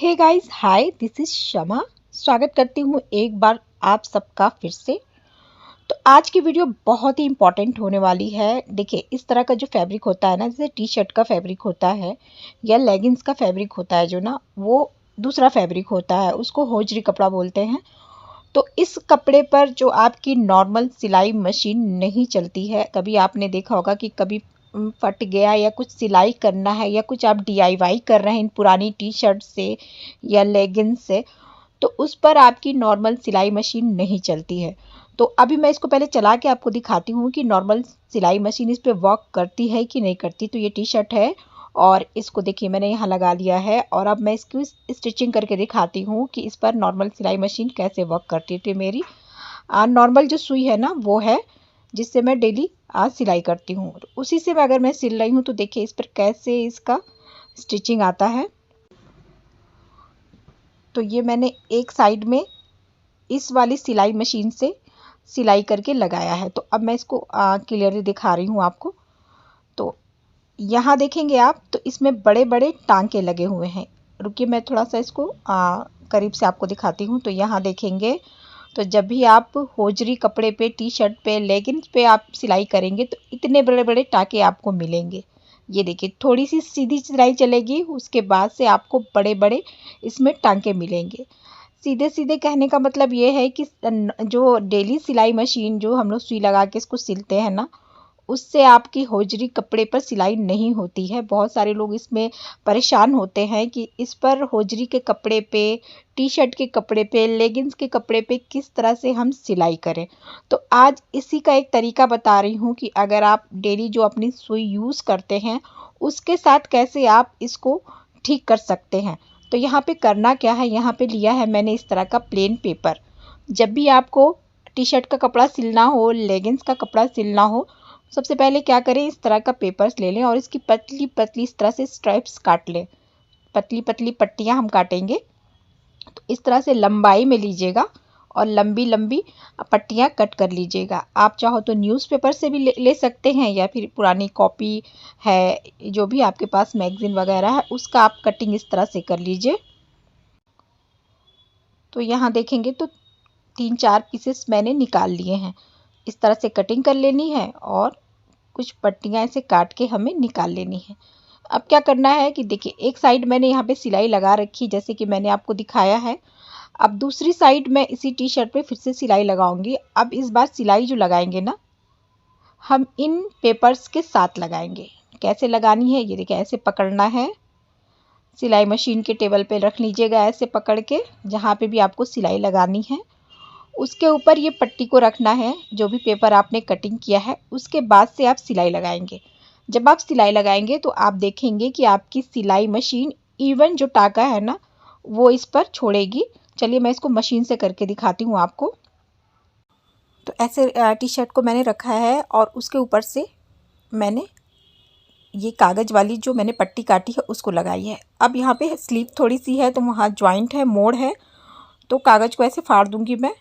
Hey guys, hi, this is Shama. स्वागत करती हूँ एक बार आप सबका फिर से। तो आज की वीडियो बहुत ही इम्पोर्टेंट होने वाली है। देखिए, इस तरह का जो फैब्रिक होता है ना, जैसे टी शर्ट का फैब्रिक होता है या लेगिंग्स का फैब्रिक होता है जो ना, वो दूसरा फैब्रिक होता है, उसको होजरी कपड़ा बोलते हैं। तो इस कपड़े पर जो आपकी नॉर्मल सिलाई मशीन नहीं चलती है, कभी आपने देखा होगा कि कभी फट गया या कुछ सिलाई करना है या कुछ आप डीआईवाई कर रहे हैं इन पुरानी टी शर्ट से या लेगिंग्स से, तो उस पर आपकी नॉर्मल सिलाई मशीन नहीं चलती है। तो अभी मैं इसको पहले चला के आपको दिखाती हूँ कि नॉर्मल सिलाई मशीन इस पे वर्क करती है कि नहीं करती। तो ये टी शर्ट है और इसको देखिए मैंने यहाँ लगा लिया है और अब मैं इसकी स्टिचिंग करके दिखाती हूँ कि इस पर नॉर्मल सिलाई मशीन कैसे वर्क करती है। तो मेरी नॉर्मल जो सुई है ना, वो है जिससे मैं डेली आज सिलाई करती हूँ। उसी से अगर मैं सिल रही हूँ तो देखिए इस पर कैसे इसका स्टिचिंग आता है। तो ये मैंने एक साइड में इस वाली सिलाई मशीन से सिलाई करके लगाया है। तो अब मैं इसको क्लियरली दिखा रही हूँ आपको। तो यहाँ देखेंगे आप, तो इसमें बड़े बड़े टांके लगे हुए हैं। रुकिए, मैं थोड़ा सा इसको करीब से आपको दिखाती हूँ। तो यहाँ देखेंगे, तो जब भी आप होजरी कपड़े पे, टी शर्ट पे, लेगिंग्स पे आप सिलाई करेंगे तो इतने बड़े बड़े टांके आपको मिलेंगे। ये देखिए, थोड़ी सी सीधी सिलाई चलेगी, उसके बाद से आपको बड़े बड़े इसमें टांके मिलेंगे। सीधे सीधे कहने का मतलब ये है कि जो डेली सिलाई मशीन जो हम लोग सुई लगा के इसको सिलते हैं ना, उससे आपकी होजरी कपड़े पर सिलाई नहीं होती है। बहुत सारे लोग इसमें परेशान होते हैं कि इस पर होजरी के कपड़े पे, टी शर्ट के कपड़े पे, लेगिंग्स के कपड़े पे किस तरह से हम सिलाई करें। तो आज इसी का एक तरीका बता रही हूँ कि अगर आप डेली जो अपनी सुई यूज़ करते हैं उसके साथ कैसे आप इसको ठीक कर सकते हैं। तो यहाँ पे करना क्या है, यहाँ पे लिया है मैंने इस तरह का प्लेन पेपर। जब भी आपको टी शर्ट का कपड़ा सिलना हो, लेगिंग्स का कपड़ा सिलना हो, सबसे पहले क्या करें, इस तरह का पेपर्स ले लें और इसकी पतली पतली इस तरह से स्ट्राइप्स काट लें। पतली पतली पट्टियाँ हम काटेंगे। तो इस तरह से लंबाई में लीजिएगा और लंबी लंबी पट्टियाँ कट कर लीजिएगा। आप चाहो तो न्यूज़पेपर से भी ले सकते हैं या फिर पुरानी कॉपी है, जो भी आपके पास मैगज़ीन वगैरह है, उसका आप कटिंग इस तरह से कर लीजिए। तो यहाँ देखेंगे तो 3-4 पीसेस मैंने निकाल लिए हैं। इस तरह से कटिंग कर लेनी है और कुछ पट्टियाँ ऐसे काट के हमें निकाल लेनी है। अब क्या करना है कि देखिए, एक साइड मैंने यहाँ पे सिलाई लगा रखी, जैसे कि मैंने आपको दिखाया है। अब दूसरी साइड मैं इसी टी शर्ट पे फिर से सिलाई लगाऊंगी। अब इस बार सिलाई जो लगाएंगे ना, हम इन पेपर्स के साथ लगाएंगे। कैसे लगानी है, ये देखिए, ऐसे पकड़ना है, सिलाई मशीन के टेबल पे रख लीजिएगा ऐसे पकड़ के, जहाँ पे भी आपको सिलाई लगानी है उसके ऊपर ये पट्टी को रखना है, जो भी पेपर आपने कटिंग किया है। उसके बाद से आप सिलाई लगाएंगे। जब आप सिलाई लगाएंगे तो आप देखेंगे कि आपकी सिलाई मशीन इवन जो टाका है ना, वो इस पर छोड़ेगी। चलिए मैं इसको मशीन से करके दिखाती हूँ आपको। तो ऐसे टी शर्ट को मैंने रखा है और उसके ऊपर से मैंने ये कागज़ वाली जो मैंने पट्टी काटी है उसको लगाई है। अब यहाँ पे स्लीव थोड़ी सी है तो वहाँ जॉइंट है, मोड़ है, तो कागज़ को ऐसे फाड़ दूँगी मैं।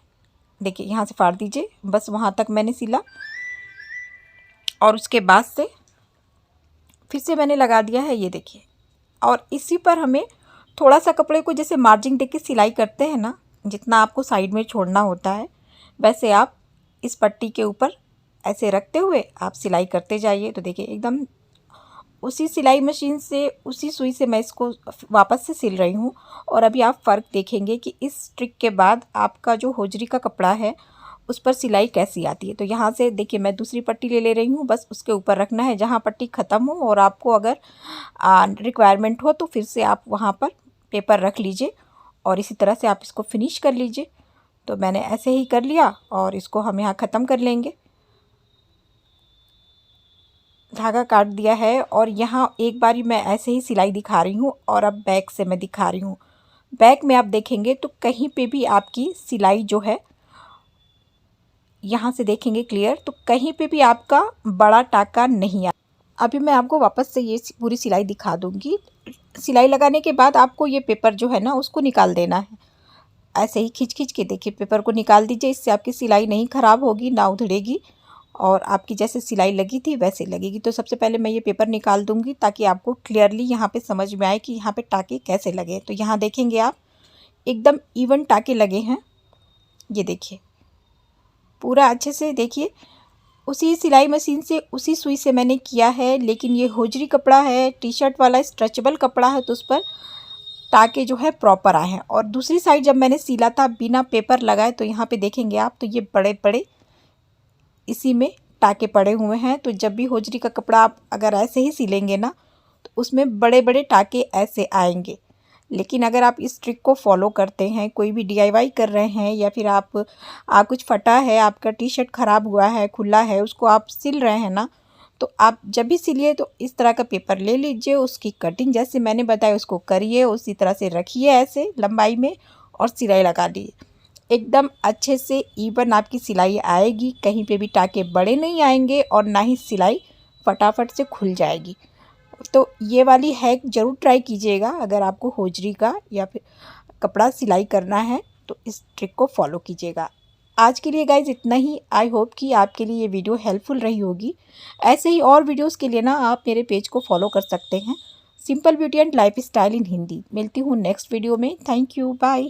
देखिए, यहाँ से फाड़ दीजिए, बस वहाँ तक मैंने सिला और उसके बाद से फिर से मैंने लगा दिया है, ये देखिए। और इसी पर हमें थोड़ा सा कपड़े को जैसे मार्जिन देके सिलाई करते हैं ना, जितना आपको साइड में छोड़ना होता है, वैसे आप इस पट्टी के ऊपर ऐसे रखते हुए आप सिलाई करते जाइए। तो देखिए, एकदम उसी सिलाई मशीन से, उसी सुई से मैं इसको वापस से सिल रही हूँ। और अभी आप फ़र्क देखेंगे कि इस ट्रिक के बाद आपका जो होजरी का कपड़ा है उस पर सिलाई कैसी आती है। तो यहाँ से देखिए, मैं दूसरी पट्टी ले रही हूँ, बस उसके ऊपर रखना है जहाँ पट्टी ख़त्म हो, और आपको अगर रिक्वायरमेंट हो तो फिर से आप वहाँ पर पेपर रख लीजिए और इसी तरह से आप इसको फिनिश कर लीजिए। तो मैंने ऐसे ही कर लिया और इसको हम यहाँ ख़त्म कर लेंगे। धागा काट दिया है और यहाँ एक बारी मैं ऐसे ही सिलाई दिखा रही हूँ और अब बैक से मैं दिखा रही हूँ। बैक में आप देखेंगे तो कहीं पे भी आपकी सिलाई जो है, यहाँ से देखेंगे क्लियर, तो कहीं पे भी आपका बड़ा टाका नहीं आ। अभी मैं आपको वापस से ये पूरी सिलाई दिखा दूँगी। सिलाई लगाने के बाद आपको ये पेपर जो है ना, उसको निकाल देना है। ऐसे ही खींच खींच के देखिए पेपर को निकाल दीजिए, इससे आपकी सिलाई नहीं ख़राब होगी, ना उधड़ेगी और आपकी जैसे सिलाई लगी थी वैसे लगेगी। तो सबसे पहले मैं ये पेपर निकाल दूंगी ताकि आपको क्लियरली यहाँ पे समझ में आए कि यहाँ पे टाँके कैसे लगे। तो यहाँ देखेंगे आप एकदम इवन टाँके लगे हैं, ये देखिए पूरा अच्छे से देखिए। उसी सिलाई मशीन से उसी सुई से मैंने किया है, लेकिन ये होजरी कपड़ा है, टी शर्ट वाला स्ट्रेचेबल कपड़ा है, तो उस पर टाँके जो है प्रॉपर आए हैं। और दूसरी साइड जब मैंने सिला था बिना पेपर लगाए, तो यहाँ पे देखेंगे आप, तो ये बड़े बड़े इसी में टाँके पड़े हुए हैं। तो जब भी होजरी का कपड़ा आप अगर ऐसे ही सिलेंगे ना, तो उसमें बड़े बड़े टाँके ऐसे आएंगे। लेकिन अगर आप इस ट्रिक को फॉलो करते हैं, कोई भी DIY कर रहे हैं, या फिर आप कुछ फटा है, आपका टी शर्ट ख़राब हुआ है, खुला है, उसको आप सिल रहे हैं ना, तो आप जब भी सिलिए तो इस तरह का पेपर ले लीजिए, उसकी कटिंग जैसे मैंने बताया उसको करिए, उसी तरह से रखिए ऐसे लंबाई में और सिलाई लगा दीजिए। एकदम अच्छे से इवन आपकी सिलाई आएगी, कहीं पे भी टाँके बड़े नहीं आएंगे और ना ही सिलाई फटाफट से खुल जाएगी। तो ये वाली हैक ज़रूर ट्राई कीजिएगा अगर आपको होजरी का या फिर कपड़ा सिलाई करना है, तो इस ट्रिक को फॉलो कीजिएगा। आज के लिए गाइज इतना ही। आई होप कि आपके लिए ये वीडियो हेल्पफुल रही होगी। ऐसे ही और वीडियोस के लिए ना आप मेरे पेज को फॉलो कर सकते हैं, simple beauty and lifestyle in Hindi. मिलती हूँ नेक्स्ट वीडियो में। Thank you, bye.